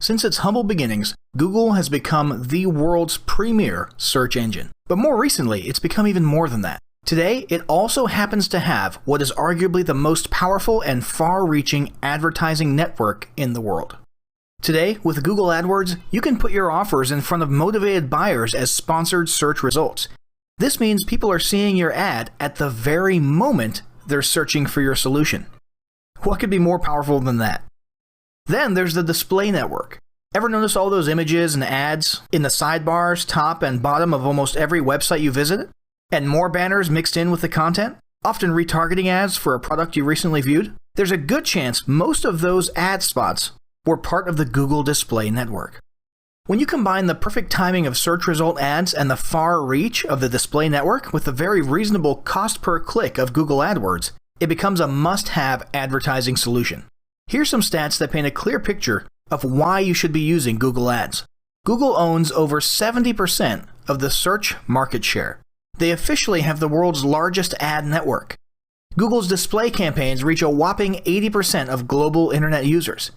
Since its humble beginnings, Google has become the world's premier search engine. But more recently, it's become even more than that. Today, it also happens to have what is arguably the most powerful and far-reaching advertising network in the world. Today, with Google AdWords, you can put your offers in front of motivated buyers as sponsored search results. This means people are seeing your ad at the very moment they're searching for your solution. What could be more powerful than that? Then there's the display network. Ever notice all those images and ads in the sidebars, top and bottom of almost every website you visit? And more banners mixed in with the content? Often retargeting ads for a product you recently viewed? There's a good chance most of those ad spots were part of the Google display network. When you combine the perfect timing of search result ads and the far reach of the display network with the very reasonable cost per click of Google AdWords, it becomes a must-have advertising solution. Here's some stats that paint a clear picture of why you should be using Google Ads. Google owns over 70% of the search market share. They officially have the world's largest ad network. Google's display campaigns reach a whopping 80% of global internet users.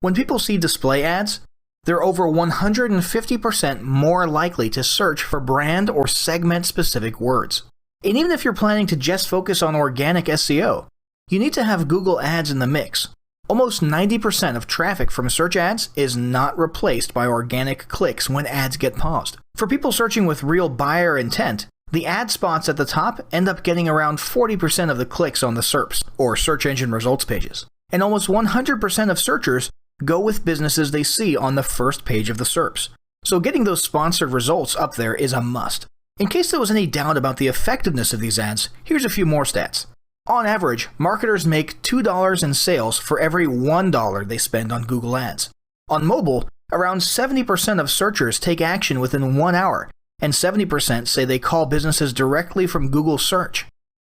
When people see display ads, they're over 150% more likely to search for brand or segment-specific words. And even if you're planning to just focus on organic SEO, you need to have Google Ads in the mix. Almost 90% of traffic from search ads is not replaced by organic clicks when ads get paused. For people searching with real buyer intent, the ad spots at the top end up getting around 40% of the clicks on the SERPs, or search engine results pages. And almost 100% of searchers go with businesses they see on the first page of the SERPs. So getting those sponsored results up there is a must. In case there was any doubt about the effectiveness of these ads, here's a few more stats. On average, marketers make $2 in sales for every $1 they spend on Google Ads. On mobile, around 70% of searchers take action within 1 hour, and 70% say they call businesses directly from Google Search.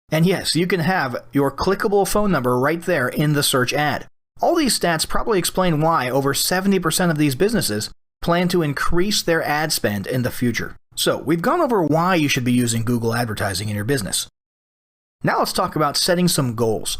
And yes, you can have your clickable phone number right there in the search ad. All these stats probably explain why over 70% of these businesses plan to increase their ad spend in the future. So, we've gone over why you should be using Google advertising in your business. Now let's talk about setting some goals.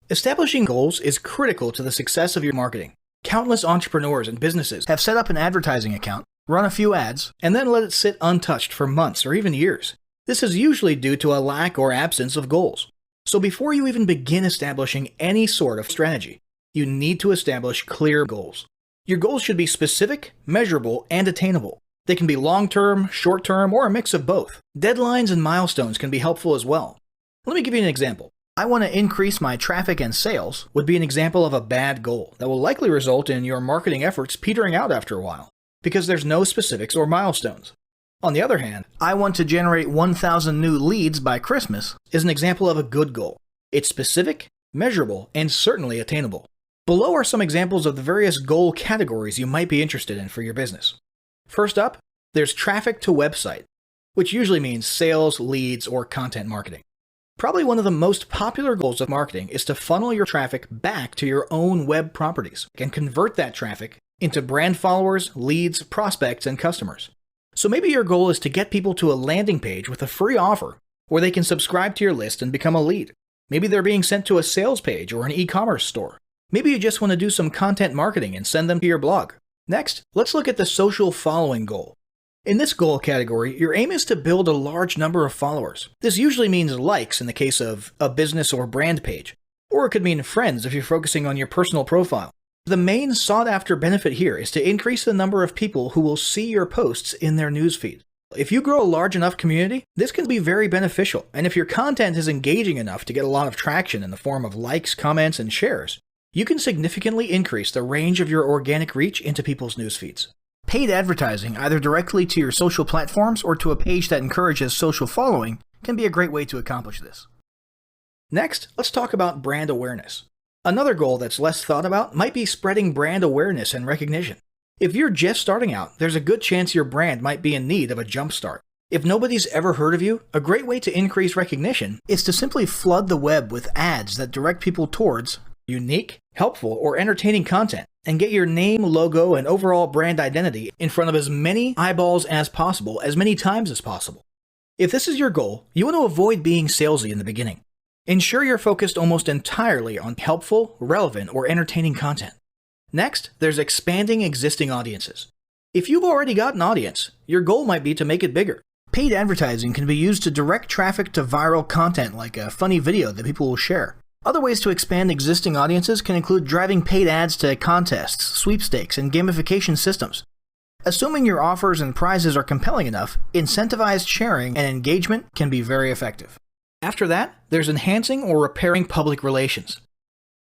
Establishing goals is critical to the success of your marketing. Countless entrepreneurs and businesses have set up an advertising account, run a few ads, and then let it sit untouched for months or even years. This is usually due to a lack or absence of goals. So before you even begin establishing any sort of strategy, you need to establish clear goals. Your goals should be specific, measurable, and attainable. They can be long-term, short-term, or a mix of both. Deadlines and milestones can be helpful as well. Let me give you an example. I want to increase my traffic and sales would be an example of a bad goal that will likely result in your marketing efforts petering out after a while, because there's no specifics or milestones. On the other hand, I want to generate 1,000 new leads by Christmas is an example of a good goal. It's specific, measurable, and certainly attainable. Below are some examples of the various goal categories you might be interested in for your business. First up, there's traffic to website, which usually means sales, leads, or content marketing. Probably one of the most popular goals of marketing is to funnel your traffic back to your own web properties and convert that traffic into brand followers, leads, prospects, and customers. So maybe your goal is to get people to a landing page with a free offer where they can subscribe to your list and become a lead. Maybe they're being sent to a sales page or an e-commerce store. Maybe you just want to do some content marketing and send them to your blog. Next, let's look at the social following goal. In this goal category, your aim is to build a large number of followers. This usually means likes in the case of a business or brand page, or it could mean friends if you're focusing on your personal profile. The main sought-after benefit here is to increase the number of people who will see your posts in their newsfeed. If you grow a large enough community, this can be very beneficial, and if your content is engaging enough to get a lot of traction in the form of likes, comments, and shares, you can significantly increase the range of your organic reach into people's newsfeeds. Paid advertising, either directly to your social platforms or to a page that encourages social following, can be a great way to accomplish this. Next, let's talk about brand awareness. Another goal that's less thought about might be spreading brand awareness and recognition. If you're just starting out, there's a good chance your brand might be in need of a jump start. If nobody's ever heard of you, a great way to increase recognition is to simply flood the web with ads that direct people towards unique, helpful, or entertaining content, and get your name, logo, and overall brand identity in front of as many eyeballs as possible, as many times as possible. If this is your goal, you want to avoid being salesy in the beginning. Ensure you're focused almost entirely on helpful, relevant, or entertaining content. Next, there's expanding existing audiences. If you've already got an audience, your goal might be to make it bigger. Paid advertising can be used to direct traffic to viral content like a funny video that people will share. Other ways to expand existing audiences can include driving paid ads to contests, sweepstakes, and gamification systems. Assuming your offers and prizes are compelling enough, incentivized sharing and engagement can be very effective. After that, there's enhancing or repairing public relations.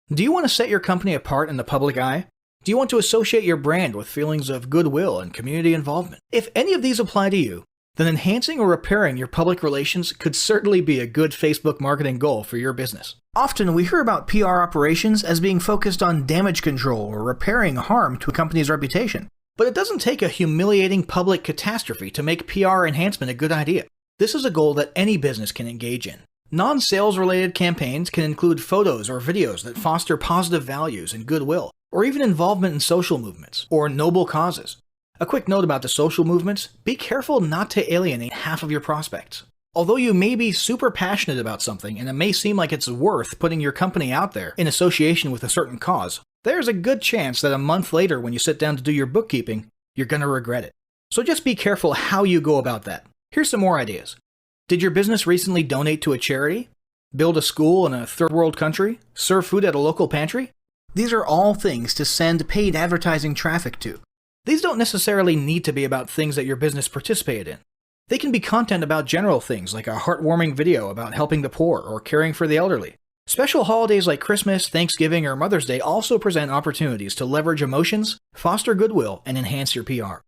Do you want to set your company apart in the public eye? Do you want to associate your brand with feelings of goodwill and community involvement? If any of these apply to you, then enhancing or repairing your public relations could certainly be a good Facebook marketing goal for your business. Often we hear about PR operations as being focused on damage control or repairing harm to a company's reputation. But it doesn't take a humiliating public catastrophe to make PR enhancement a good idea. This is a goal that any business can engage in. Non-sales related campaigns can include photos or videos that foster positive values and goodwill, or even involvement in social movements or noble causes. A quick note about the social movements: be careful not to alienate half of your prospects. Although you may be super passionate about something and it may seem like it's worth putting your company out there in association with a certain cause, there's a good chance that a month later when you sit down to do your bookkeeping, you're going to regret it. So just be careful how you go about that. Here's some more ideas. Did your business recently donate to a charity? Build a school in a third world country? Serve food at a local pantry? These are all things to send paid advertising traffic to. These don't necessarily need to be about things that your business participated in. They can be content about general things like a heartwarming video about helping the poor or caring for the elderly. Special holidays like Christmas, Thanksgiving, or Mother's Day also present opportunities to leverage emotions, foster goodwill, and enhance your PR.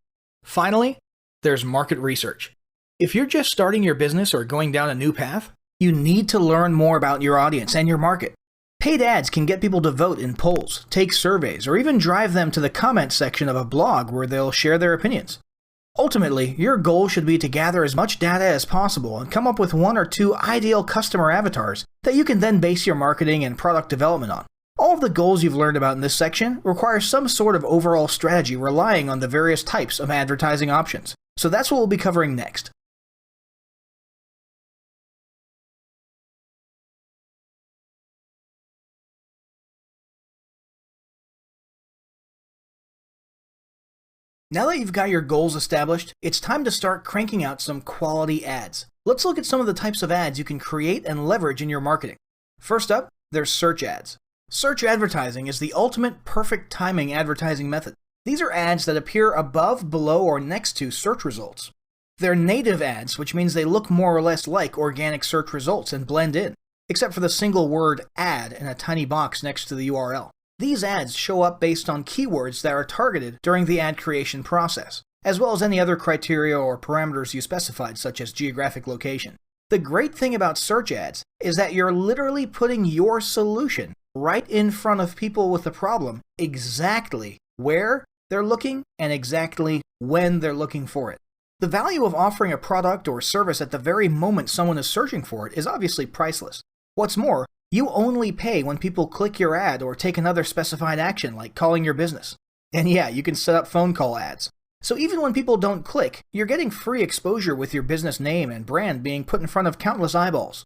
Finally, there's market research. If you're just starting your business or going down a new path, you need to learn more about your audience and your market. Paid ads can get people to vote in polls, take surveys, or even drive them to the comment section of a blog where they'll share their opinions. Ultimately, your goal should be to gather as much data as possible and come up with 1 or 2 ideal customer avatars that you can then base your marketing and product development on. All of the goals you've learned about in this section require some sort of overall strategy relying on the various types of advertising options. So that's what we'll be covering next. Now that you've got your goals established, it's time to start cranking out some quality ads. Let's look at some of the types of ads you can create and leverage in your marketing. First up, there's search ads. Search advertising is the ultimate perfect timing advertising method. These are ads that appear above, below, or next to search results. They're native ads, which means they look more or less like organic search results and blend in, except for the single word ad in a tiny box next to the URL. These ads show up based on keywords that are targeted during the ad creation process, as well as any other criteria or parameters you specified, such as geographic location. The great thing about search ads is that you're literally putting your solution right in front of people with a problem, exactly where they're looking and exactly when they're looking for it. The value of offering a product or service at the very moment someone is searching for it is obviously priceless. What's more, you only pay when people click your ad or take another specified action like calling your business. And yeah, you can set up phone call ads. So even when people don't click, you're getting free exposure with your business name and brand being put in front of countless eyeballs.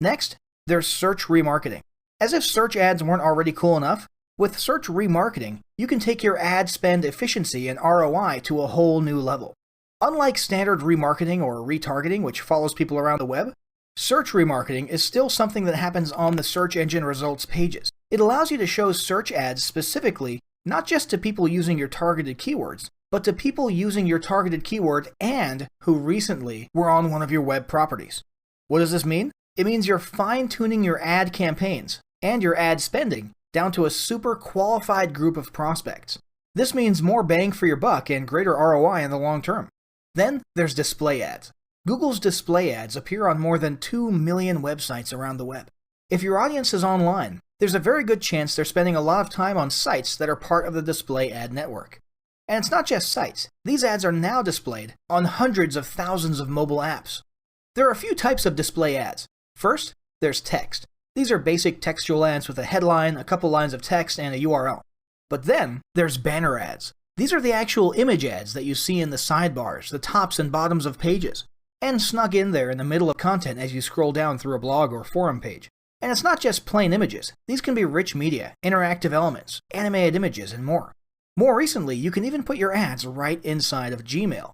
Next, there's search remarketing. As if search ads weren't already cool enough, with search remarketing, you can take your ad spend efficiency and ROI to a whole new level. Unlike standard remarketing or retargeting, which follows people around the web, search remarketing is still something that happens on the search engine results pages. It allows you to show search ads specifically, not just to people using your targeted keywords, but to people using your targeted keyword and who recently were on one of your web properties. What does this mean? It means you're fine-tuning your ad campaigns and your ad spending down to a super qualified group of prospects. This means more bang for your buck and greater ROI in the long term. Then there's display ads. Google's display ads appear on more than 2 million websites around the web. If your audience is online, there's a very good chance they're spending a lot of time on sites that are part of the display ad network. And it's not just sites. These ads are now displayed on hundreds of thousands of mobile apps. There are a few types of display ads. First, there's text. These are basic textual ads with a headline, a couple lines of text, and a URL. But then, there's banner ads. These are the actual image ads that you see in the sidebars, the tops and bottoms of pages, and snuck in there in the middle of content as you scroll down through a blog or forum page. And it's not just plain images. These can be rich media, interactive elements, animated images, and more. More recently, you can even put your ads right inside of Gmail.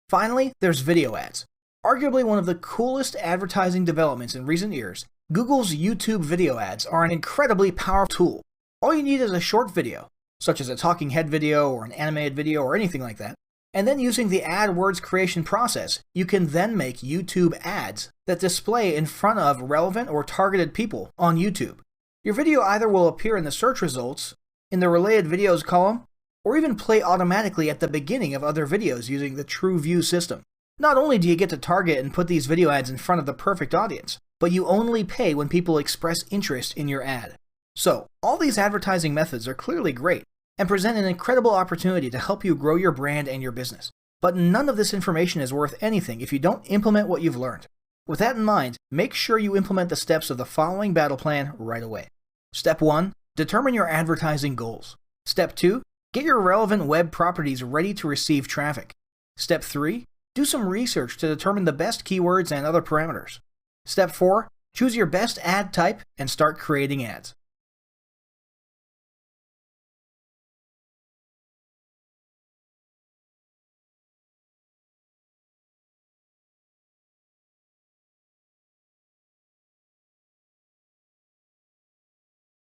Finally, there's video ads. Arguably one of the coolest advertising developments in recent years, Google's YouTube video ads are an incredibly powerful tool. All you need is a short video, such as a talking head video or an animated video or anything like that, and then using the AdWords creation process, you can then make YouTube ads that display in front of relevant or targeted people on YouTube. Your video either will appear in the search results, in the related videos column, or even play automatically at the beginning of other videos using the TrueView system. Not only do you get to target and put these video ads in front of the perfect audience, but you only pay when people express interest in your ad. So, all these advertising methods are clearly great and present an incredible opportunity to help you grow your brand and your business. But none of this information is worth anything if you don't implement what you've learned. With that in mind, make sure you implement the steps of the following battle plan right away. Step 1. Determine your advertising goals. Step 2. Get your relevant web properties ready to receive traffic. Step 3. Do some research to determine the best keywords and other parameters. Step 4. Choose your best ad type and start creating ads.